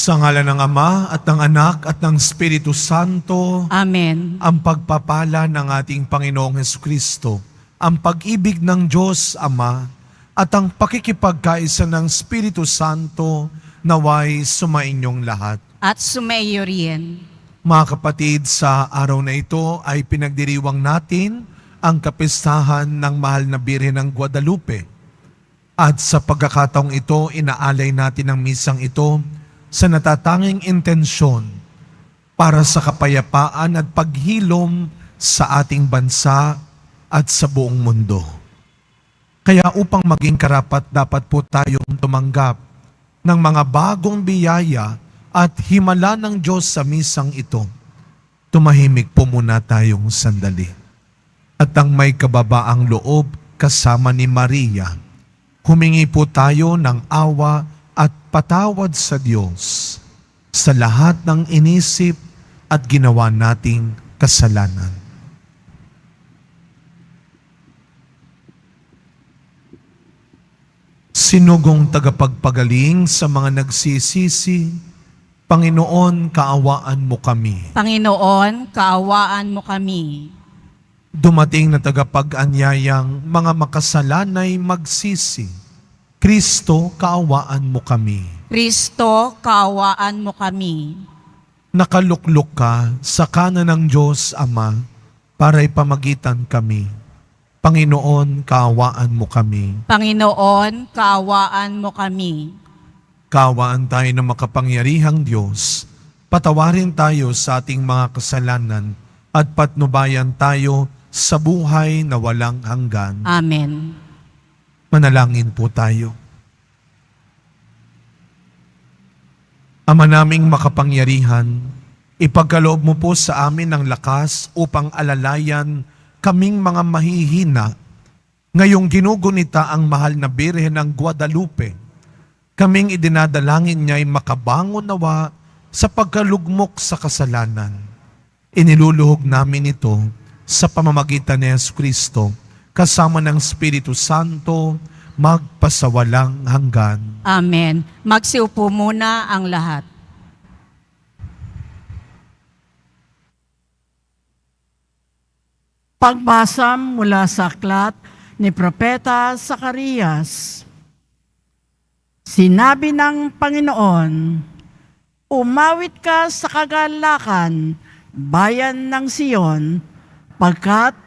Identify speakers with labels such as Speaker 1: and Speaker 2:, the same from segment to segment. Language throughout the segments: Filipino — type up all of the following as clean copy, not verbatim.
Speaker 1: Sa ngalan ng Ama at ng Anak at ng Espiritu Santo,
Speaker 2: Amen.
Speaker 1: ang pagpapala ng ating Panginoong Hesukristo, ang pag-ibig ng Diyos Ama, at ang pakikipagkaisa ng Espiritu Santo naway sumainyong lahat.
Speaker 2: At sumaiyo riyan.
Speaker 1: Mga kapatid, sa araw na ito ay pinagdiriwang natin ang kapistahan ng mahal na Birhen ng Guadalupe. At sa pagkakataong ito, inaalay natin ang misang ito sa natatanging intensyon para sa kapayapaan at paghilom sa ating bansa at sa buong mundo. Kaya upang maging karapat dapat po tayong tumanggap ng mga bagong biyaya at himala ng Diyos sa misang ito. Tumahimik po muna tayong sandali. At ang may kababaang loob kasama ni Maria, humingi po tayo ng awa at patawad sa Diyos sa lahat ng inisip at ginawa nating kasalanan. Sinugong tagapagpagaling sa mga nagsisisi, Panginoon, kaawaan mo kami.
Speaker 2: Panginoon, kaawaan mo kami.
Speaker 1: Dumating na tagapag-anyayang mga makasalanay magsisi, Kristo, kaawaan mo kami.
Speaker 2: Kristo, kaawaan mo kami.
Speaker 1: Nakaluklok ka sa kanan ng Diyos Ama para ipamagitan kami. Panginoon, kaawaan mo kami.
Speaker 2: Panginoon, kaawaan mo kami.
Speaker 1: Kaawaan tayo ng makapangyarihang Diyos. Patawarin tayo sa ating mga kasalanan at patnubayan tayo sa buhay na walang hanggan.
Speaker 2: Amen.
Speaker 1: Manalangin po tayo. Ama naming makapangyarihan, ipagkaloob mo po sa amin ang lakas upang alalayan kaming mga mahihina. Ngayong ginugunita ang mahal na Birhen ng Guadalupe, kaming idinadalangin niya'y makabangon nawa sa pagkalugmok sa kasalanan. Iniluluhog namin ito sa pamamagitan ni Jesucristo, kasama ng Espiritu Santo, magpasawalang hanggan.
Speaker 2: Amen. Magsiupo muna ang lahat.
Speaker 3: Pagbasa mula sa aklat ni Propeta Zacarias. Sinabi ng Panginoon, umawit ka sa kagalakan, bayan ng Siyon, pagkat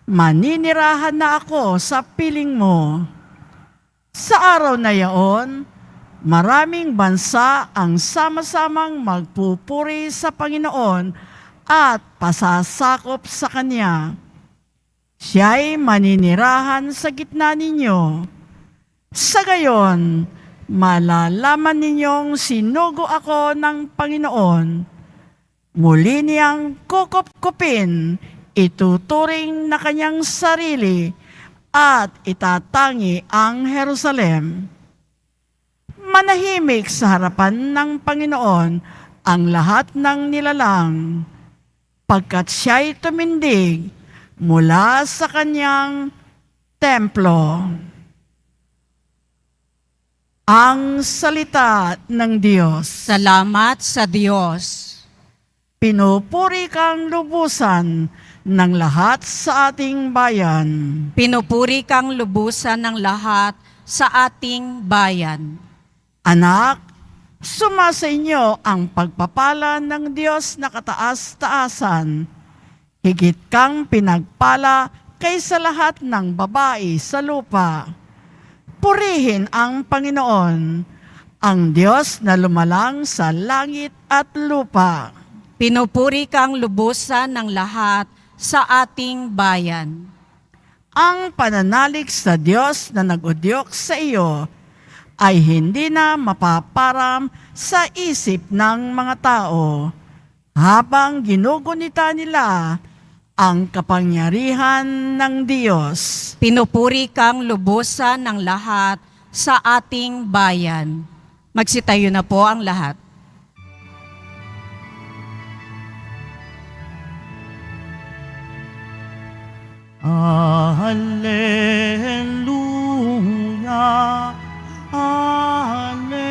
Speaker 3: maninirahan na ako sa piling mo. Sa araw na yaon, maraming bansa ang sama-samang magpupuri sa Panginoon at pasasakop sa Kanya. Siya'y maninirahan sa gitna ninyo. Sa gayon, malalaman ninyong sinugo ako ng Panginoon. Muli niyang kukup-kupin, ituturing na kanyang sarili at itatangi ang Jerusalem. Manahimik sa harapan ng Panginoon ang lahat ng nilalang, pagkat siya'y tumindig mula sa kanyang templo. Ang salita ng Diyos.
Speaker 2: Salamat sa Diyos.
Speaker 3: Pinupuri kang lubusan ng lahat sa ating bayan.
Speaker 2: Pinupuri kang lubusan ng lahat sa ating bayan.
Speaker 3: Anak, sumasa inyo ang pagpapala ng Diyos na kataas-taasan. Higit kang pinagpala kaysa lahat ng babae sa lupa. Purihin ang Panginoon, ang Diyos na lumalang sa langit at lupa.
Speaker 2: Pinupuri kang lubusan ng lahat sa ating bayan.
Speaker 3: Ang pananalig sa Diyos na nag-udyok sa iyo ay hindi na mapaparam sa isip ng mga tao habang ginugunita nila ang kapangyarihan ng Diyos.
Speaker 2: Pinupuri kang lubusan ng lahat sa ating bayan. Magsitayo na po ang lahat.
Speaker 4: Alleluia, Alleluia.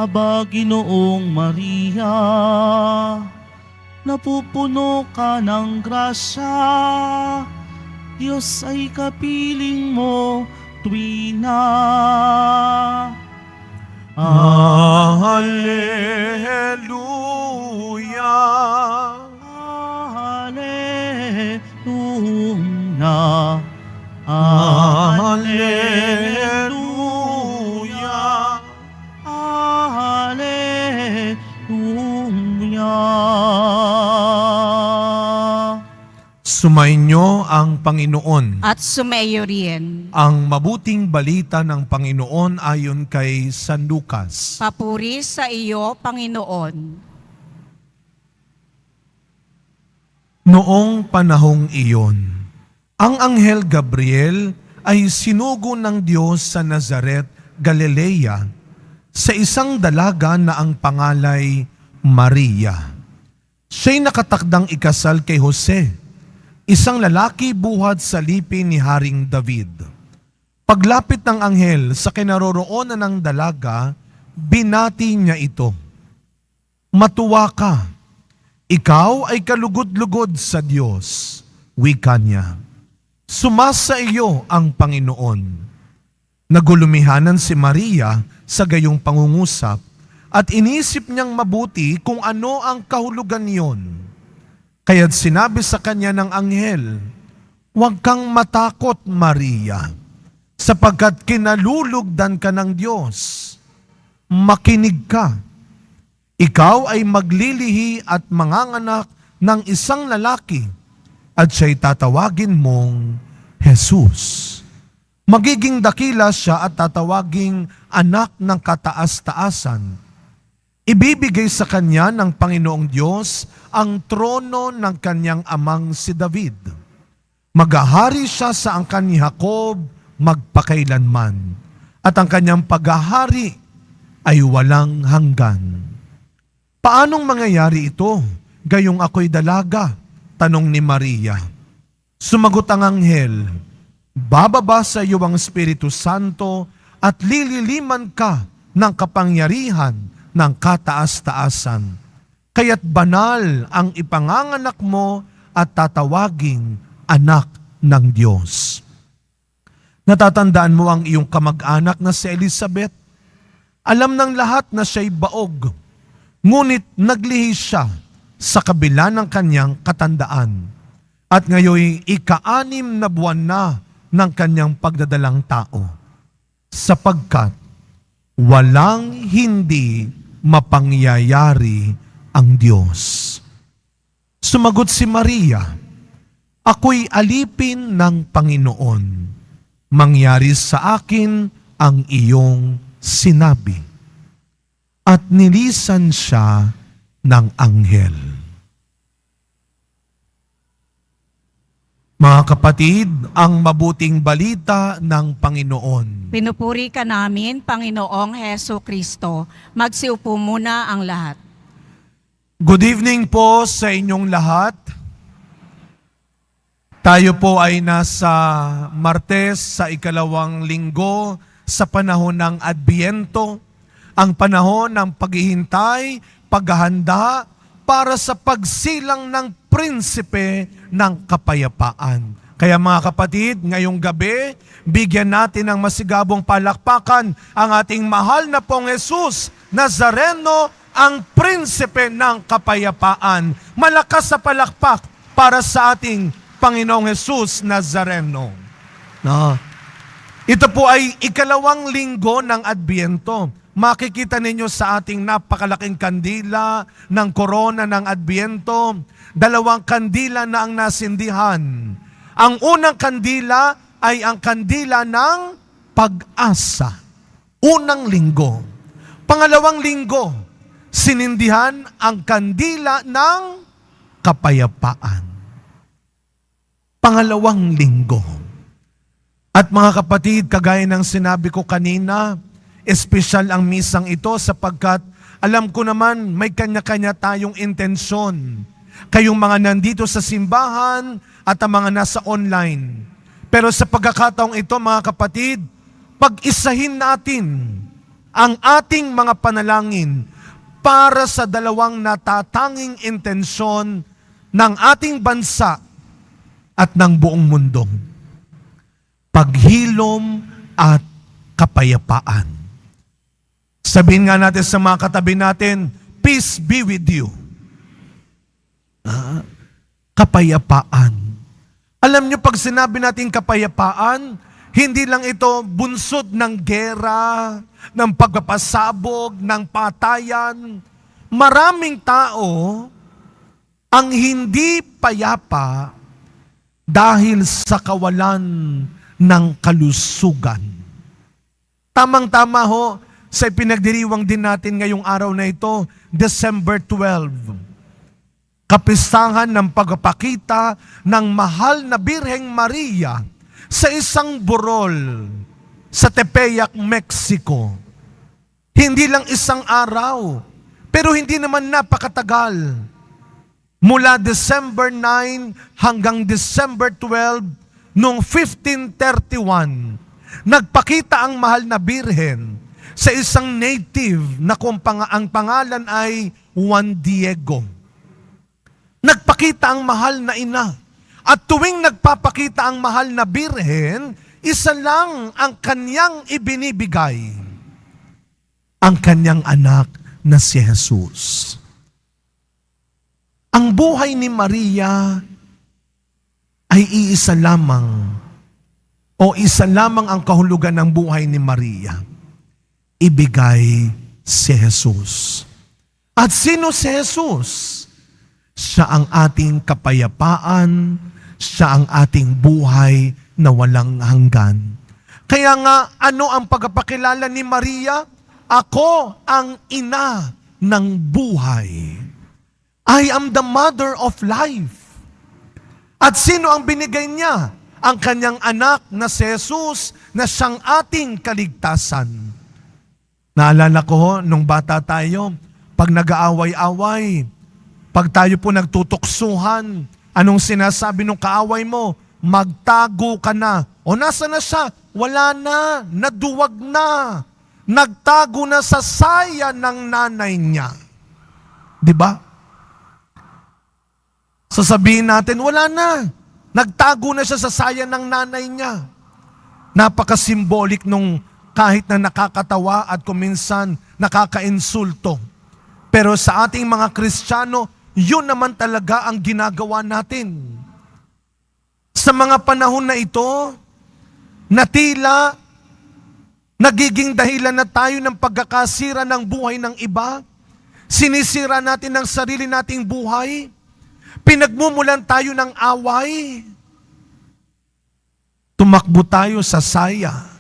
Speaker 4: Aba, Ginoong Maria, napupuno ka ng grasya, Diyos ay kapiling mo tuwina.
Speaker 1: Hallelujah!
Speaker 4: Hallelujah.
Speaker 1: Hallelujah!
Speaker 4: Hallelujah.
Speaker 1: Sumainyo ang Panginoon.
Speaker 2: At sumayo rin.
Speaker 1: Ang mabuting balita ng Panginoon ayon kay San Lucas.
Speaker 2: Papuri sa iyo, Panginoon.
Speaker 1: Noong panahong iyon, ang Anghel Gabriel ay sinugo ng Diyos sa Nazaret, Galilea, sa isang dalaga na ang pangalay Maria. Siya'y nakatakdang ikasal kay Jose, isang lalaki buhat sa lipi ni Haring David. Paglapit ng anghel sa kinaroroonan ng dalaga, binati niya ito. Matuwa ka, ikaw ay kalugod-lugod sa Diyos, wika niya. Sumasa iyo ang Panginoon. Nagulumihanan si Maria sa gayong pangungusap at inisip niyang mabuti kung ano ang kahulugan niyon. Kaya't sinabi sa kanya ng anghel, "Huwag kang matakot, Maria, sapagkat kinalulugdan ka ng Diyos. Makinig ka. Ikaw ay maglilihi at manganganak ng isang lalaki at siya'y tatawagin mong Jesus. Magiging dakila siya at tatawaging anak ng kataas-taasan. Ibibigay sa kanya ng Panginoong Diyos ang trono ng kanyang amang si David. Maghahari siya sa angkan ni Jacob magpakailanman, at ang kanyang paghahari ay walang hanggan." Paanong mangyayari ito? Gayong ako'y dalaga, tanong ni Maria. Sumagot ang anghel, "Bababa sa iyo ang Espiritu Santo at lililiman ka ng kapangyarihan ng kataas-taasan. Kaya't banal ang ipanganganak mo at tatawaging anak ng Diyos." Natatandaan mo ang iyong kamag-anak na si Elizabeth? Alam ng lahat na siya'y baog, ngunit naglihi siya sa kabila ng kanyang katandaan. At ngayon ika-6 na buwan na ng kanyang pagdadalang tao, sapagkat walang hindi mapangyayari ang Diyos. Sumagot si Maria, "Ako'y alipin ng Panginoon. Mangyari sa akin ang iyong sinabi." At nilisan siya ng anghel. Mga kapatid, ang mabuting balita ng Panginoon.
Speaker 2: Pinupuri ka namin, Panginoong Heso Kristo. Magsiupo muna ang lahat.
Speaker 1: Good evening po sa inyong lahat. Tayo po ay nasa Martes sa ikalawang linggo sa panahon ng Adbyento, ang panahon ng paghihintay, paghahanda para sa pagsilang ng prinsipe ng kapayapaan. Kaya mga kapatid, ngayong gabi, bigyan natin ng masigabong palakpakan ang ating mahal na pong Jesus Nazareno, ang prinsipe ng kapayapaan. Malakas sa palakpak para sa ating Panginoong Jesus Nazareno. No. Ito po ay ikalawang linggo ng Adbyento. Makikita ninyo sa ating napakalaking kandila ng korona ng Adbyento, 2 kandila na ang nasindihan. Ang unang kandila ay ang kandila ng pag-asa. Unang linggo. Pangalawang linggo, sinindihan ang kandila ng kapayapaan. Pangalawang linggo. At mga kapatid, kagaya ng sinabi ko kanina, espesyal ang misang ito sapagkat alam ko naman may kanya-kanya tayong intensyon. Kayong mga nandito sa simbahan at ang mga nasa online. Pero sa pagkakataong ito mga kapatid, pag-isahin natin ang ating mga panalangin para sa dalawang natatanging intensyon ng ating bansa at ng buong mundo. Paghilom at kapayapaan. Sabihin nga natin sa mga katabi natin, peace be with you. Kapayapaan. Alam niyo, pag sinabi natin kapayapaan, hindi lang ito bunsod ng gera, ng pagpapasabog, ng patayan. Maraming tao ang hindi payapa dahil sa kawalan ng kalusugan. Tamang-tama ho, sa pinagdiriwang din natin ngayong araw na ito, December 12. Kapistahan ng pagpapakita ng mahal na Birheng Maria sa isang burol sa Tepeyac, Mexico. Hindi lang isang araw, pero hindi naman napakatagal. Mula December 9 hanggang December 12 noong 1531, nagpakita ang mahal na Birhen sa isang native na ang pangalan ay Juan Diego. Nagpakita ang mahal na ina. At tuwing nagpapakita ang mahal na Birhen, isa lang ang kanyang ibinibigay. Ang kanyang anak na si Jesus. Ang buhay ni Maria ay iisa lamang o isa lamang ang kahulugan ng buhay ni Maria. Ibigay si Jesus. At sino si Jesus? Siya ang ating kapayapaan, siya ang ating buhay na walang hanggan. Kaya nga, ano ang pagpapakilala ni Maria? Ako ang ina ng buhay. I am the mother of life. At sino ang binigay niya? Ang kanyang anak na si Jesus na siyang ating kaligtasan. Naalala ko ho, nung bata tayo, pag nag-aaway-away, pag tayo po nagtutuksuhan, anong sinasabi ng kaaway mo? Magtago ka na. O nasa na siya? Wala na. Naduwag na. Nagtago na sa saya ng nanay niya. Di ba? Sasabihin natin, wala na. Nagtago na siya sa saya ng nanay niya. Napaka-symbolic nung kahit na nakakatawa at kuminsan nakaka-insulto. Pero sa ating mga Kristiyano, yun naman talaga ang ginagawa natin. Sa mga panahon na ito, na tila nagiging dahilan na tayo ng pagkakasira ng buhay ng iba, sinisira natin ang sarili nating buhay, pinagmumulan tayo ng away, tumakbo tayo sa saya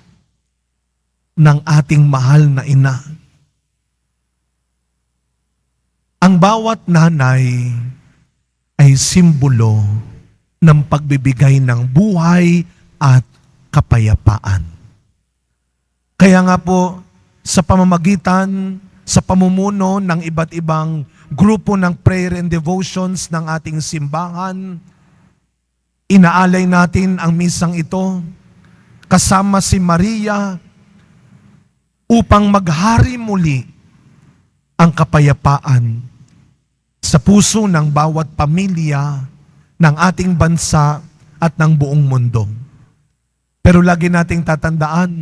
Speaker 1: ng ating mahal na ina. Ang bawat nanay ay simbolo ng pagbibigay ng buhay at kapayapaan. Kaya nga po, sa pamamagitan, sa pamumuno ng iba't ibang grupo ng prayer and devotions ng ating simbahan, inaalay natin ang misang ito kasama si Maria upang maghari muli ang kapayapaan sa puso ng bawat pamilya ng ating bansa at ng buong mundo. Pero lagi nating tatandaan,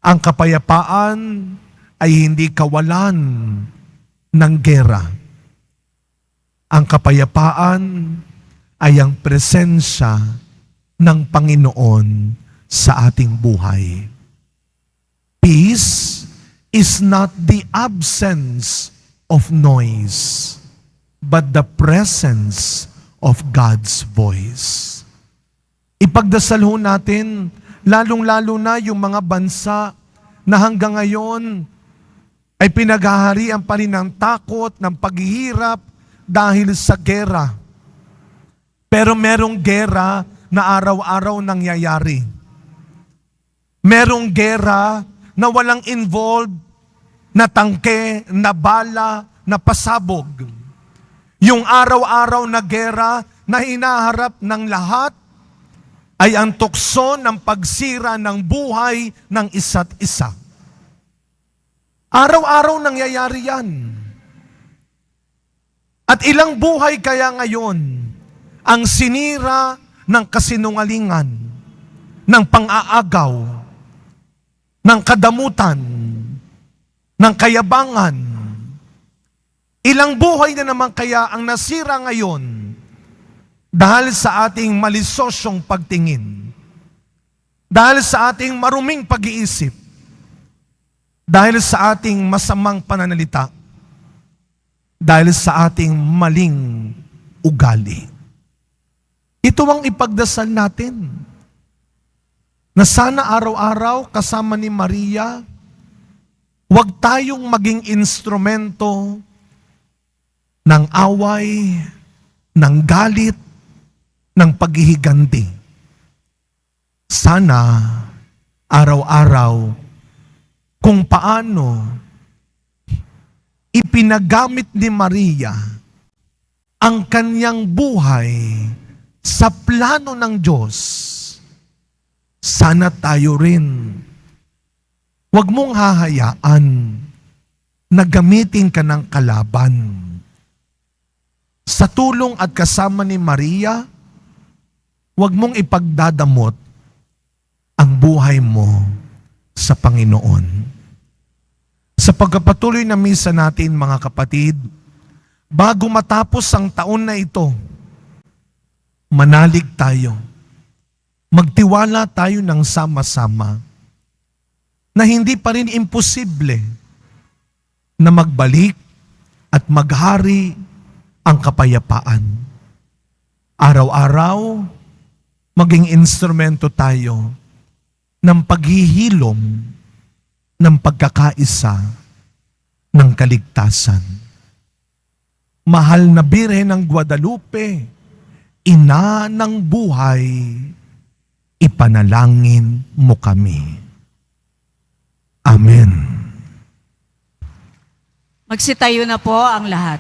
Speaker 1: ang kapayapaan ay hindi kawalan ng gera. Ang kapayapaan ay ang presensya ng Panginoon sa ating buhay. Peace is not the absence of noise, but the presence of God's voice. Ipagdasal ho natin, lalong-lalo na yung mga bansa na hanggang ngayon ay pinaghaharian pa rin ng takot, ng paghihirap dahil sa gera. Pero merong gera na araw-araw nangyayari. Merong gera na walang involved, na tangke, na bala, na pasabog. Yung araw-araw na gera na hinaharap ng lahat ay ang tukso ng pagsira ng buhay ng isa't isa. Araw-araw nangyayari yan. At ilang buhay kaya ngayon ang sinira ng kasinungalingan, ng pang-aagaw, ng kadamutan, ng kayabangan. Ilang buhay na naman kaya ang nasira ngayon dahil sa ating malisosyong pagtingin, dahil sa ating maruming pag-iisip, dahil sa ating masamang pananalita, dahil sa ating maling ugali. Ito ang ipagdasal natin, na sana araw-araw kasama ni Maria, huwag tayong maging instrumento ng away, ng galit, ng paghihiganti. Sana araw-araw kung paano ipinagamit ni Maria ang kanyang buhay sa plano ng Diyos, sana tayo rin. Huwag mong hahayaan na gamitin ka ng kalaban. Sa tulong at kasama ni Maria, huwag mong ipagdadamot ang buhay mo sa Panginoon. Sa pagpapatuloy na misa natin, mga kapatid, bago matapos ang taon na ito, manalig tayo. Magtiwala tayo ng sama-sama na hindi pa rin imposible na magbalik at maghari ang kapayapaan. Araw-araw, maging instrumento tayo ng paghihilom ng pagkakaisa ng kaligtasan. Mahal na Birhen ng Guadalupe, Ina ng buhay, ipanalangin mo kami. Amen.
Speaker 2: Magsitayo na po ang lahat.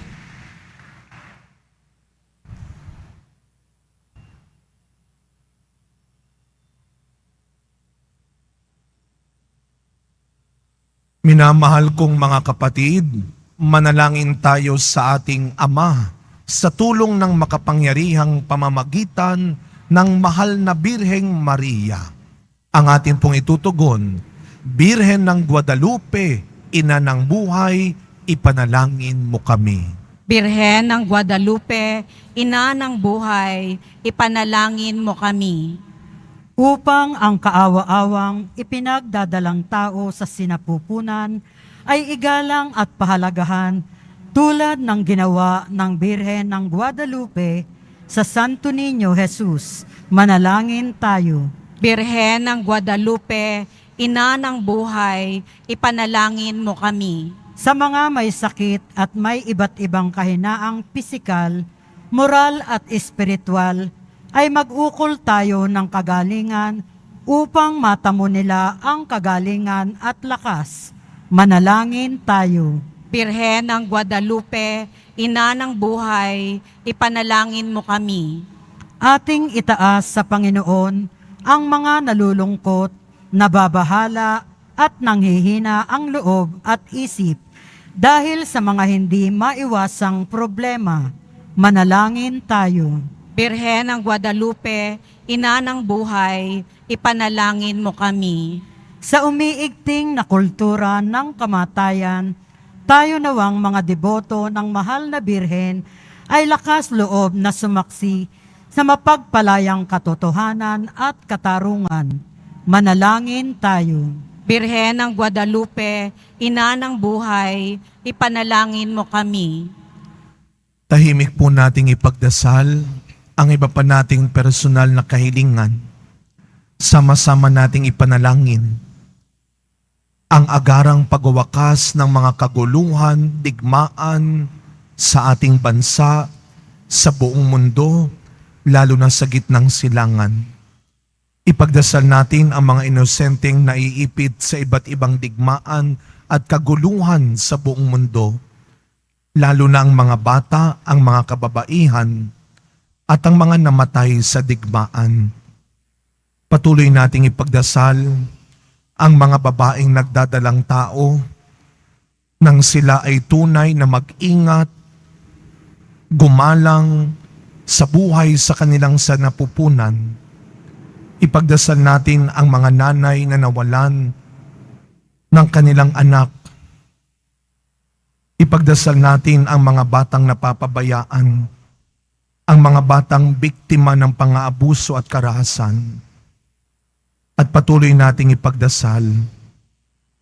Speaker 1: Minamahal kong mga kapatid, manalangin tayo sa ating Ama sa tulong ng makapangyarihang pamamagitan ng mahal na Birheng Maria. Ang atin pong itutugon, Birhen ng Guadalupe, Ina ng buhay, ipanalangin mo kami.
Speaker 2: Birhen ng Guadalupe, Ina ng buhay, ipanalangin mo kami.
Speaker 5: Upang ang kaawa-awang ipinagdadalang tao sa sinapupunan ay igalang at pahalagahan tulad ng ginawa ng Birhen ng Guadalupe sa Santo Niño Jesus. Manalangin tayo.
Speaker 2: Birhen ng Guadalupe, Ina ng buhay, ipanalangin mo kami.
Speaker 5: Sa mga may sakit at may iba't ibang kahinaang pisikal, moral at espiritual, ay mag-ukol tayo ng kagalingan upang matamo nila ang kagalingan at lakas. Manalangin tayo.
Speaker 2: Birhen ng Guadalupe, Ina ng buhay, ipanalangin mo kami.
Speaker 5: Ating itaas sa Panginoon ang mga nalulungkot, nababahala at nanghihina ang loob at isip dahil sa mga hindi maiwasang problema. Manalangin tayo.
Speaker 2: Birhen ng Guadalupe, Ina ng buhay, ipanalangin mo kami.
Speaker 5: Sa umiigting na kultura ng kamatayan, tayo nawang mga deboto ng mahal na Birhen ay lakas loob na sumaksi sa mapagpalayang katotohanan at katarungan. Manalangin tayo.
Speaker 2: Birhen ng Guadalupe, Ina ng buhay, ipanalangin mo kami.
Speaker 1: Tahimik po nating ipagdasal ang iba pa nating personal na kahilingan. Sama-sama nating ipanalangin ang agarang pagwawakas ng mga kaguluhan, digmaan sa ating bansa, sa buong mundo, lalo na sa gitnang silangan. Ipagdasal natin ang mga inosenteng naiipit sa iba't ibang digmaan at kaguluhan sa buong mundo, lalo na ang mga bata, ang mga kababaihan, at ang mga namatay sa digmaan. Patuloy nating ipagdasal ang mga babaeng nagdadalang tao nang sila ay tunay na mag-ingat, gumalang sa buhay sa kanilang sanapupunan. Ipagdasal natin ang mga nanay na nawalan ng kanilang anak. Ipagdasal natin ang mga batang napapabayaan, ang mga batang biktima ng pang-aabuso at karahasan. At patuloy nating ipagdasal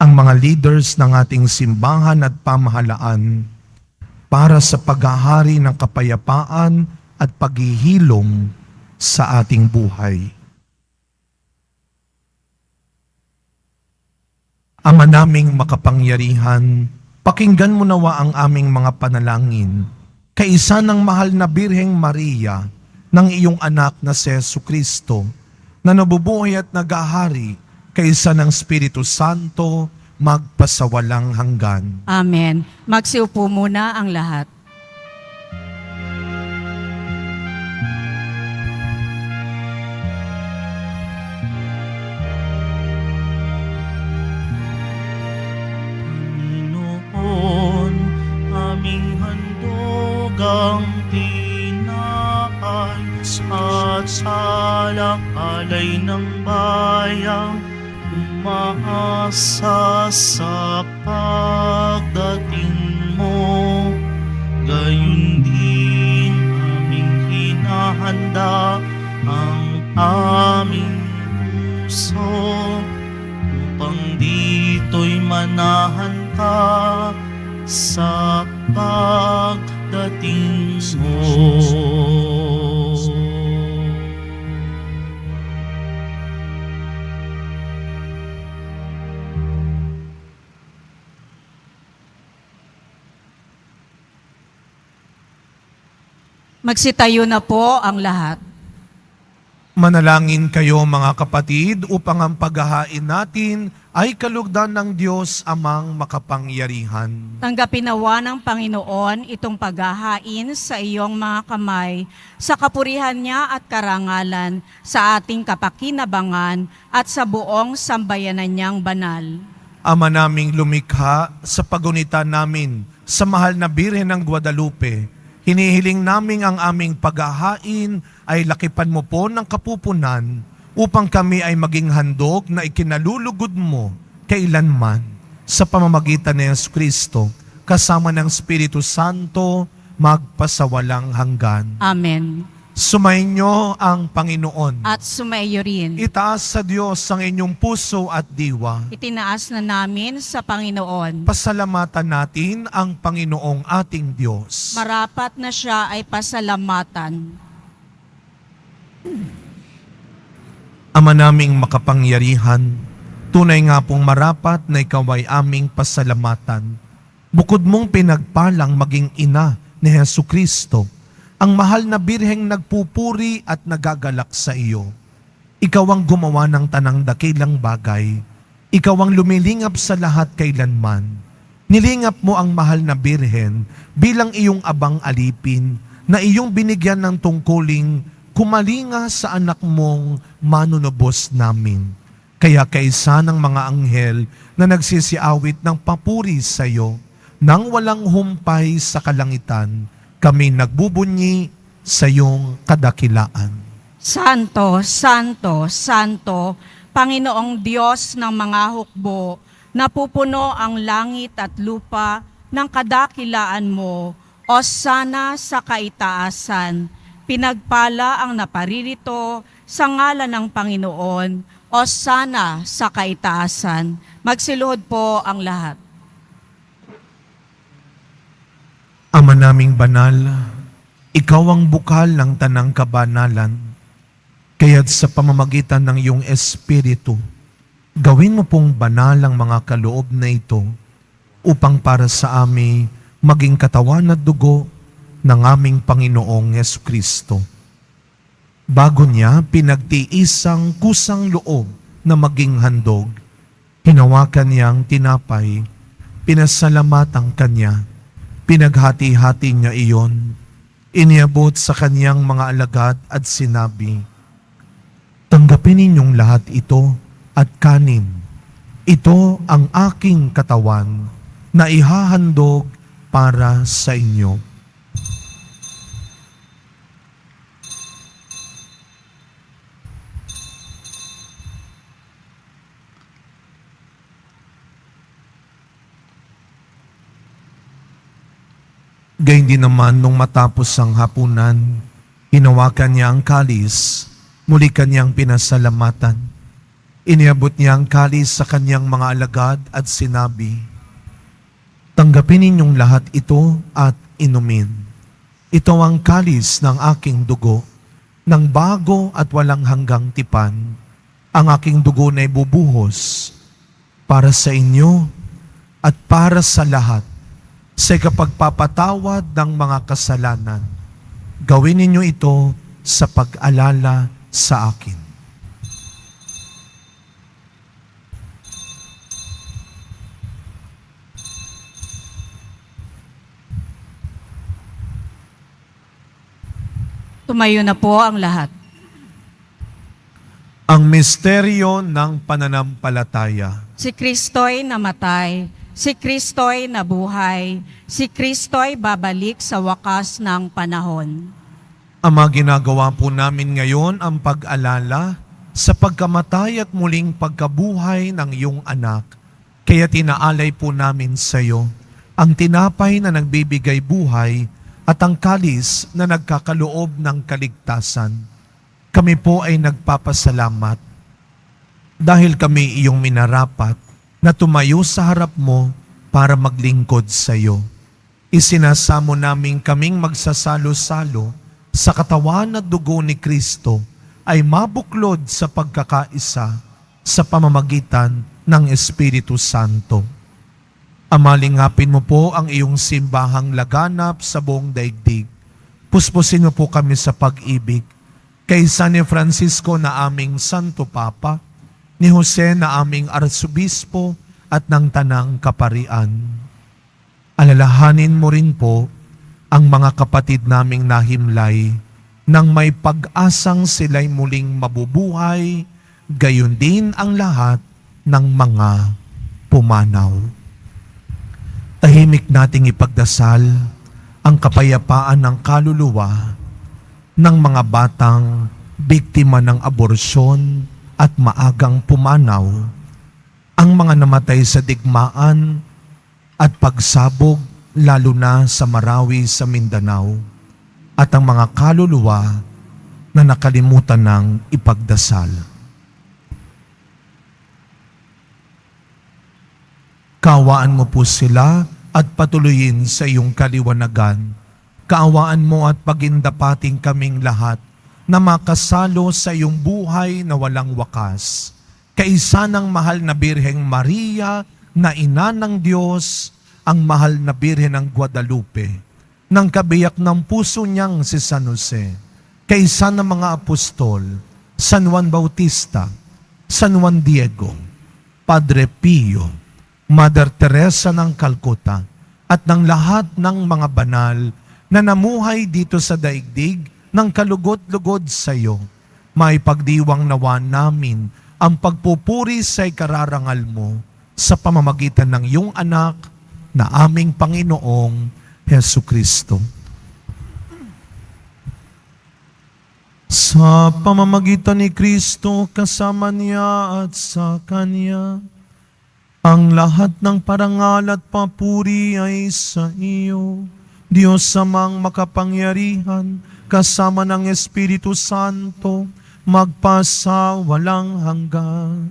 Speaker 1: ang mga leaders ng ating simbahan at pamahalaan para sa paghahari ng kapayapaan at paghihilom sa ating buhay. Ama naming makapangyarihan, pakinggan mo nawa ang aming mga panalangin, kaisa ng mahal na Birheng Maria, ng iyong anak na si Jesucristo, na nabubuhay at nagahari, kaisa ng Espiritu Santo, magpasawalang hanggan.
Speaker 2: Amen. Magsiupo muna ang lahat.
Speaker 4: Panginoon, aming handog ang tinapay at alak-alay ng bayang umaasa sa pagdating mo. Gayon din aming hinahanda ang aming puso upang dito'y manahan ka sa pagdating mo.
Speaker 2: Magsitayo na po ang lahat.
Speaker 1: Manalangin kayo mga kapatid upang ang paghahain natin ay kalugdan ng Diyos amang makapangyarihan.
Speaker 2: Tanggapin nawa ng Panginoon itong paghahain sa iyong mga kamay sa kapurihan niya at karangalan sa ating kapakinabangan at sa buong sambayanan niyang banal.
Speaker 1: Ama naming lumikha, sa pagunita namin sa mahal na Birhen ng Guadalupe, hinihiling namin ang aming paghahain ay lakipan mo po ng kapupunan upang kami ay maging handog na ikinalulugod mo kailanman sa pamamagitan ni Jesucristo kasama ng Espiritu Santo magpasawalang hanggan.
Speaker 2: Amen.
Speaker 1: Sumainyo ang Panginoon.
Speaker 2: At sumaiyo rin.
Speaker 1: Itaas sa Diyos ang inyong puso at diwa.
Speaker 2: Itinaas na namin sa Panginoon.
Speaker 1: Pasalamatan natin ang Panginoong ating Diyos.
Speaker 2: Marapat na siya ay pasalamatan.
Speaker 1: Ama naming makapangyarihan, tunay nga pong marapat na ikaw ay aming pasalamatan. Bukod mong pinagpalang maging ina ni Jesucristo, ang mahal na Birheng nagpupuri at nagagalak sa iyo. Ikaw ang gumawa ng tanang dakilang bagay. Ikaw ang lumilingap sa lahat kailanman. Nilingap mo ang mahal na Birhen bilang iyong abang alipin na iyong binigyan ng tungkuling kumalinga sa anak mong manunubos namin. Kaya kaisa ng mga anghel na nagsisiawit ng papuri sa iyo, nang walang humpay sa kalangitan, kami nagbubunyi sa iyong kadakilaan.
Speaker 2: Santo, Santo, Santo, Panginoong Diyos ng mga hukbo, napupuno ang langit at lupa ng kadakilaan mo, o sana sa kaitaasan. Pinagpala ang naparirito sa ngalan ng Panginoon, o sana sa kaitaasan. Magsiluhod po ang lahat.
Speaker 1: Ama naming banal, ikaw ang bukal ng tanang kabanalan. Kaya't sa pamamagitan ng iyong Espiritu, gawin mo pong banal ang mga kaloob na ito upang para sa amin maging katawan at dugo ng aming Panginoong Jesucristo. Bago niya pinagtiisang kusang loob na maging handog, hinawakan niyang tinapay, pinasalamatan kanya, pinaghati-hati niya iyon, iniabot sa kaniyang mga alagad at sinabi, "Tanggapin ninyong lahat ito at kanin. Ito ang aking katawan na ihahandog para sa inyo. Gayun din naman nung matapos ang hapunan, hinawakan niya ang kalis, muli kanyang pinasalamatan. Iniabot niya ang kalis sa kanyang mga alagad at sinabi, "Tanggapin ninyong lahat ito at inumin. Ito ang kalis ng aking dugo, ng bago at walang hanggang tipan. Ang aking dugo na ibubuhos para sa inyo at para sa lahat sa kapagpapatawad ng mga kasalanan. Gawin ninyo ito sa pag-alala sa akin."
Speaker 2: Tumayo na po ang lahat.
Speaker 1: Ang misteryo ng pananampalataya.
Speaker 2: Si Kristo'y namatay, si Kristo'y nabuhay, si Kristo'y babalik sa wakas ng panahon.
Speaker 1: Ama, ginagawa po namin ngayon ang pag-alala sa pagkamatay at muling pagkabuhay ng iyong anak. Kaya tinaalay po namin sa iyo ang tinapay na nagbibigay buhay at ang kalis na nagkakaloob ng kaligtasan. Kami po ay nagpapasalamat dahil kami iyong minarapat na tumayo sa harap mo para maglingkod sa iyo. Isinasamo namin kaming magsasalo-salo sa katawan at dugo ni Kristo ay mabuklod sa pagkakaisa sa pamamagitan ng Espiritu Santo. Amalingapin mo po ang iyong simbahang laganap sa buong daigdig. Puspusin mo po kami sa pag-ibig kay San Francisco na aming Santo Papa, ni Jose na aming Arsobispo at ng Tanang Kaparian. Alalahanin mo rin po ang mga kapatid naming nahimlay nang may pag-asang sila'y muling mabubuhay, gayon din ang lahat ng mga pumanaw. Tahimik nating ipagdasal ang kapayapaan ng kaluluwa ng mga batang biktima ng aborsyon at maagang pumanaw, ang mga namatay sa digmaan at pagsabog lalo na sa Marawi sa Mindanao, at ang mga kaluluwa na nakalimutan ng ipagdasal. Kaawaan mo po sila at patuloyin sa iyong kaliwanagan. Kaawaan mo at pagindapating kaming lahat na makasalo sa iyong buhay na walang wakas. Kaisa ng mahal na Birheng Maria na ina ng Diyos, ang mahal na Birhen ng Guadalupe, ng kabiyak ng puso niyang si San Jose, kaisa ng mga apostol, San Juan Bautista, San Juan Diego, Padre Pio, Mother Teresa ng Calcutta, at ng lahat ng mga banal na namuhay dito sa daigdig ng kalugod-lugod sa iyo. May pagdiwang nawa namin ang pagpupuri sa ikararangal mo sa pamamagitan ng iyong anak na aming Panginoong Hesu Kristo. Sa pamamagitan ni Kristo, kasama niya at sa Kanya, ang lahat ng parangal at papuri ay sa iyo, Diyos Amang makapangyarihan, kasama ng Espiritu Santo, magpasa walang hanggan.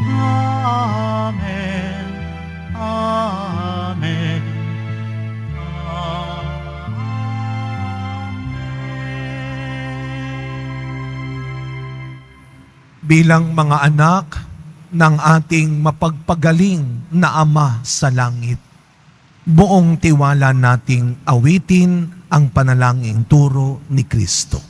Speaker 4: Amen. Amen.
Speaker 1: Bilang mga anak ng ating mapagpagaling na Ama sa langit, buong tiwala nating awitin ang panalangin turo ni Kristo.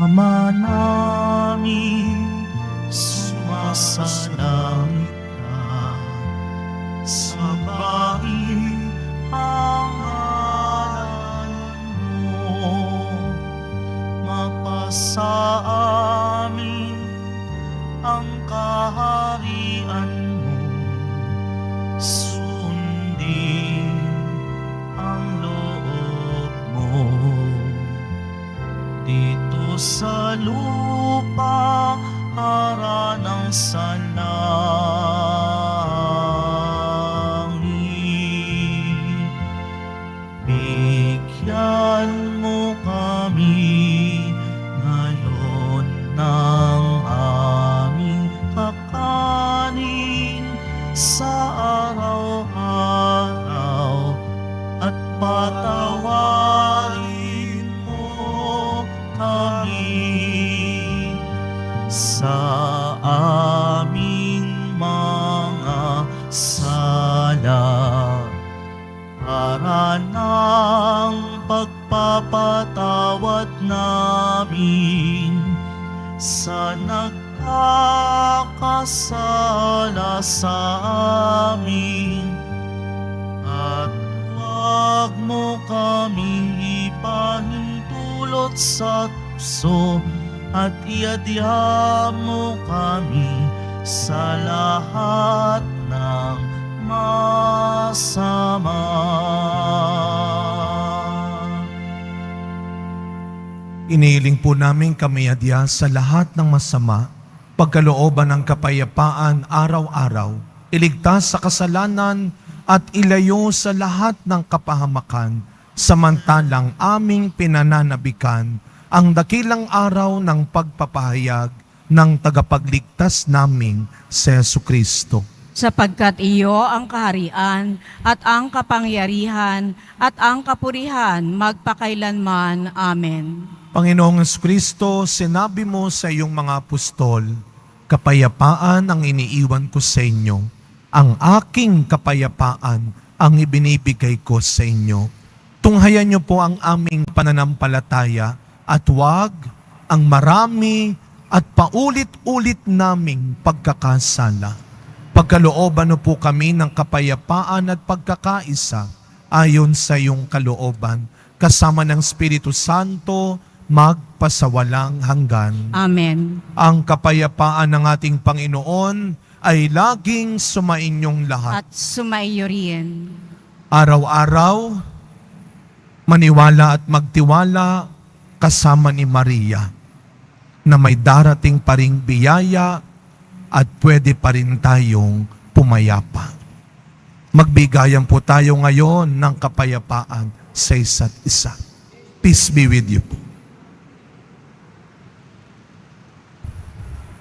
Speaker 4: Ama namin, sumasalangit ka, sambahin ang lupa para ng sa langit. Bigyan mo kami ngayon ng aming kakanin sa araw-araw at patawarin mo kami sa aming mga sala para ng pagpapatawad namin sa nagkakasala sa amin. At huwag mo kaming ipahintulot sa tukso at iadya mo kami sa lahat ng masama.
Speaker 1: Iniiling po namin kami adya sa lahat ng masama, pagkalooban ng kapayapaan araw-araw, iligtas sa kasalanan at ilayo sa lahat ng kapahamakan, samantalang aming pinananabikan ang dakilang araw ng pagpapahayag ng tagapagligtas naming si Jesucristo.
Speaker 2: Sapagkat iyo ang kaharian at ang kapangyarihan at ang kapurihan magpakailanman. Amen.
Speaker 1: Panginoong Jesucristo, sinabi mo sa iyong mga apostol, kapayapaan ang iniiwan ko sa inyo. Ang aking kapayapaan ang ibinibigay ko sa inyo. Tunghayan niyo po ang aming pananampalataya at huwag ang marami at paulit-ulit naming pagkakasala. Pagkalooban niyo po kami ng kapayapaan at pagkakaisa ayon sa iyong kalooban, kasama ng Espiritu Santo, magpasawalang hanggan.
Speaker 2: Amen.
Speaker 1: Ang kapayapaan ng ating Panginoon ay laging sumainyong lahat.
Speaker 2: At sumaiyo rin.
Speaker 1: Araw-araw, maniwala at magtiwala kasama ni Maria na may darating pa ring biyaya at pwede pa rin tayong pumayapa. Magbigayan po tayo ngayon ng kapayapaan sa isa't isa. Peace be with you po.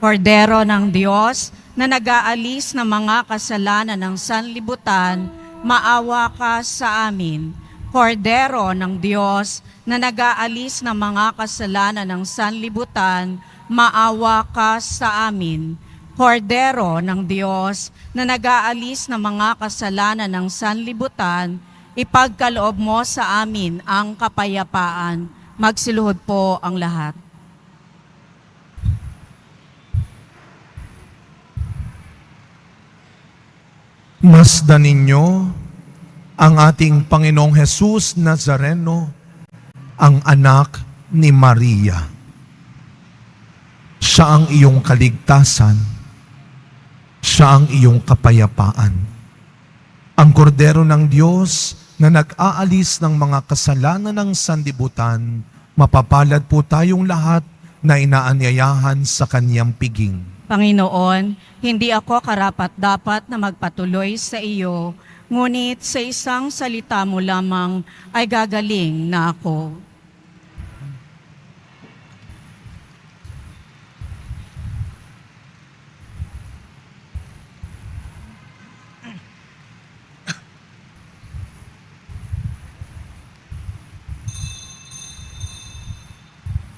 Speaker 2: Kordero ng Diyos na nag-aalis ng mga kasalanan ng sanlibutan, maawa ka sa amin. Kordero ng Diyos na nag-aalis ng mga kasalanan ng sanlibutan, maawa ka sa amin. Kordero ng Diyos na nag-aalis ng mga kasalanan ng sanlibutan, ipagkaloob mo sa amin ang kapayapaan. Magsiluhod po ang lahat.
Speaker 1: Masdan ninyo ang ating Panginoong Jesus Nazareno, ang anak ni Maria. Siya ang iyong kaligtasan. Siya ang iyong kapayapaan. Ang kordero ng Diyos na nag-aalis ng mga kasalanan ng sanlibutan, mapapalad po tayong lahat na inaanyayahan sa kanyang piging.
Speaker 2: Panginoon, hindi ako karapat-dapat na magpatuloy sa iyo, ngunit sa isang salita mo lamang ay gagaling na ako.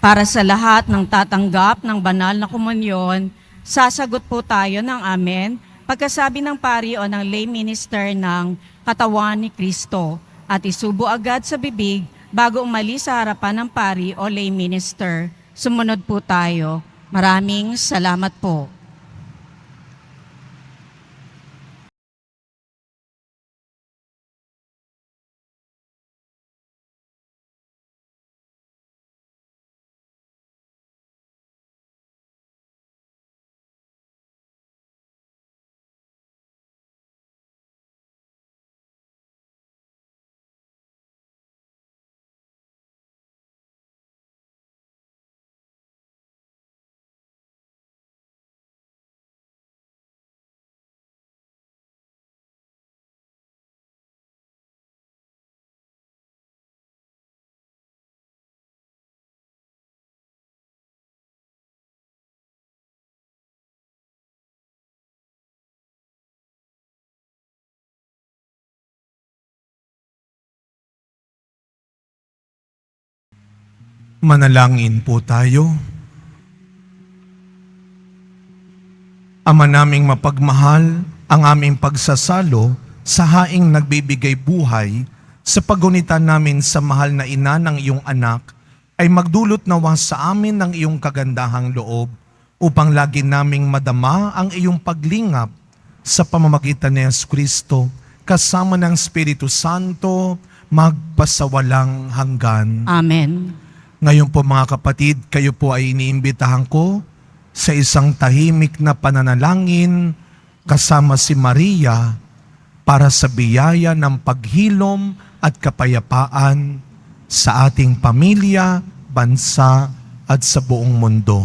Speaker 2: Para sa lahat ng tatanggap ng banal na komunyon, sasagot po tayo ng amen pagkasabi ng pari o ng lay minister ng katawan ni Kristo at isubo agad sa bibig bago umalis sa harapan ng pari o lay minister. Sumunod po tayo. Maraming salamat po.
Speaker 1: Manalangin po tayo. Ama naming mapagmahal, ang aming pagsasalo sa haing nagbibigay buhay sa pagunitan namin sa mahal na ina ng iyong anak ay magdulot nawa sa amin ng iyong kagandahang loob upang lagi naming madama ang iyong paglingap sa pamamagitan ni Jesucristo kasama ng Espiritu Santo magpasawalang hanggan.
Speaker 2: Amen.
Speaker 1: Ngayon po mga kapatid, kayo po ay iniimbitahan ko sa isang tahimik na pananalangin kasama si Maria para sa biyaya ng paghilom at kapayapaan sa ating pamilya, bansa at sa buong mundo.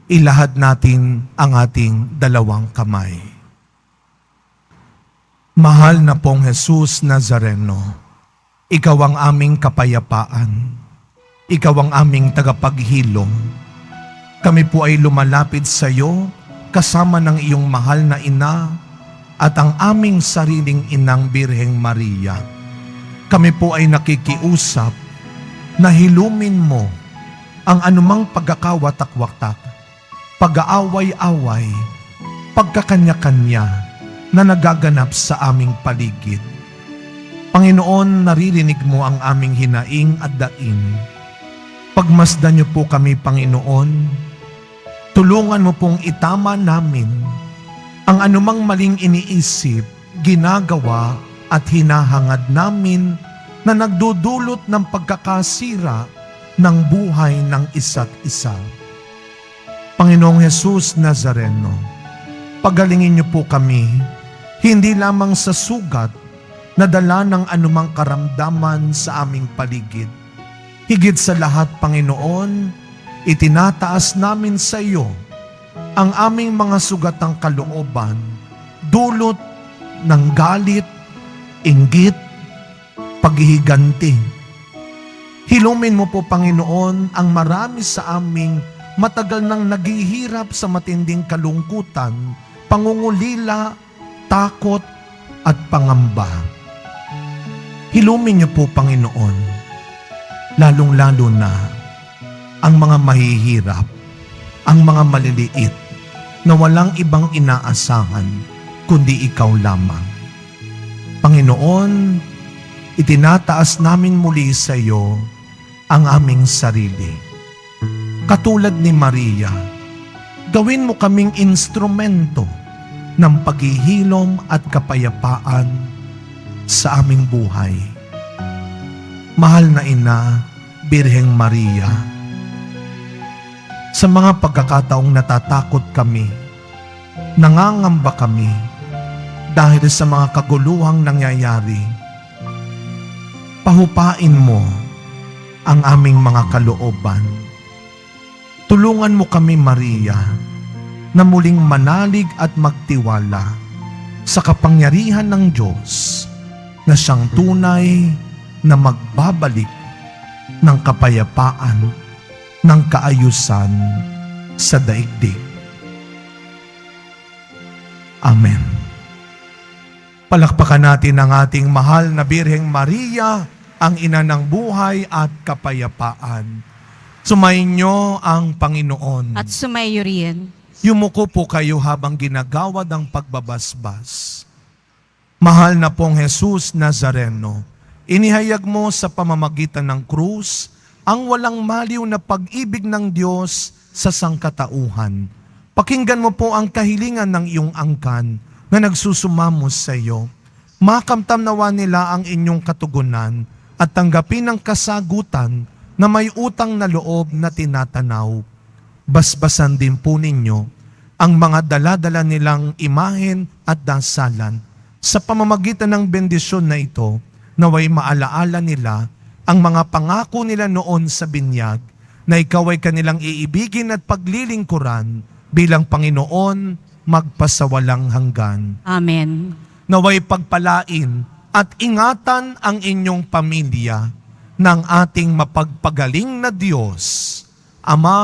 Speaker 1: Ilahad natin ang ating dalawang kamay. Mahal na pong Jesus Nazareno, ikaw ang aming kapayapaan. Ikaw ang aming tagapaghilom. Kami po ay lumalapit sa iyo kasama ng iyong mahal na ina at ang aming sariling inang Birheng Maria. Kami po ay nakikiusap na hilumin mo ang anumang pagkakawatak-watak, pag-aaway-away, pagkakanya-kanya na nagaganap sa aming paligid. Panginoon, naririnig mo ang aming hinaing at daing. Pagmasdan niyo po kami, Panginoon. Tulungan mo pong itama namin ang anumang maling iniisip, ginagawa at hinahangad namin na nagdudulot ng pagkakasira ng buhay ng isa't isa. Panginoong Jesus Nazareno, pagalingin niyo po kami, hindi lamang sa sugat na dala ng anumang karamdaman sa aming paligid. Higit sa lahat, Panginoon, itinataas namin sa iyo ang aming mga sugatang kalooban, dulot ng galit, inggit, paghihiganti. Hilumin mo po, Panginoon, ang marami sa aming matagal nang naghihirap sa matinding kalungkutan, pangungulila, takot, at pangamba. Hilumin niyo po, Panginoon, lalong-lalo na ang mga mahihirap, ang mga maliliit, na walang ibang inaasahan kundi ikaw lamang. Panginoon, itinataas namin muli sa iyo ang aming sarili. Katulad ni Maria, gawin mo kaming instrumento ng paghihilom at kapayapaan sa aming buhay. Mahal na Ina, Birheng Maria, sa mga pagkakataong natatakot kami, nangangamba kami dahil sa mga kaguluhang nangyayari, pahupain mo ang aming mga kalooban. Tulungan mo kami, Maria, na muling manalig at magtiwala sa kapangyarihan ng Diyos na siyang tunay na magbabalik ng kapayapaan, ng kaayusan sa daigdig. Amen. Palakpakan natin ang ating mahal na Birheng Maria, ang ina ng buhay at kapayapaan. Sumainyo ang Panginoon.
Speaker 2: At sumayo rin.
Speaker 1: Yumuko po kayo habang ginagawad ang pagbabasbas. Mahal na pong Jesus Nazareno, inihayag mo sa pamamagitan ng krus ang walang maliw na pag-ibig ng Diyos sa sangkatauhan. Pakinggan mo po ang kahilingan ng iyong angkan na nagsusumamo sa iyo. Makamtam nawa nila ang inyong katugunan at tanggapin ang kasagutan na may utang na loob na tinatanaw. Basbasan din po ninyo ang mga dala-dala nilang imahen at dasalan. Sa pamamagitan ng bendisyon na ito, naway maalaala nila ang mga pangako nila noon sa binyag na ikaw ay kanilang iibigin at paglilingkuran bilang Panginoon magpasawalang hanggan.
Speaker 2: Amen.
Speaker 1: Naway pagpalain at ingatan ang inyong pamilya ng ating mapagpagaling na Diyos, Ama,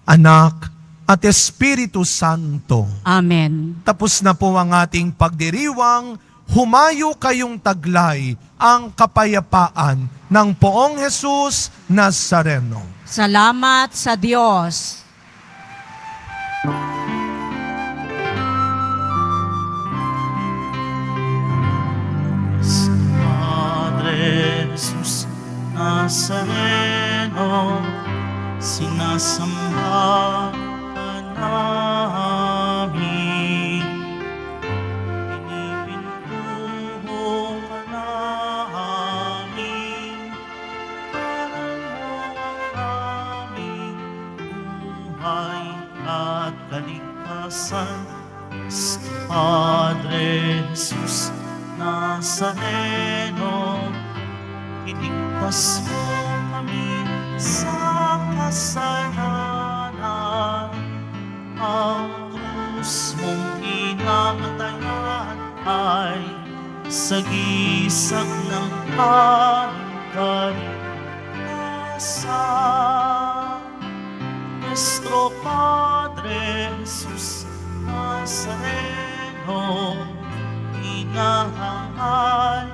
Speaker 1: Anak, at Espiritu Santo.
Speaker 2: Amen.
Speaker 1: Tapos na po ang ating pagdiriwang, humayo kayong taglay ang kapayapaan ng Poong Jesus Nazareno.
Speaker 2: Salamat sa Diyos.
Speaker 4: Padre Jesus Nazareno, sinasamba ka namin. Pinipintuho ka namin, parang mo ang aming buhay at kaligtasan. Padre Jesus Nazareno, iligtas mo kami sa kasalanan. Ang krus mong inamatayan ay sagisag ng aming kaligtasan. Nuestro Padre Jesus Nazareno, inahangad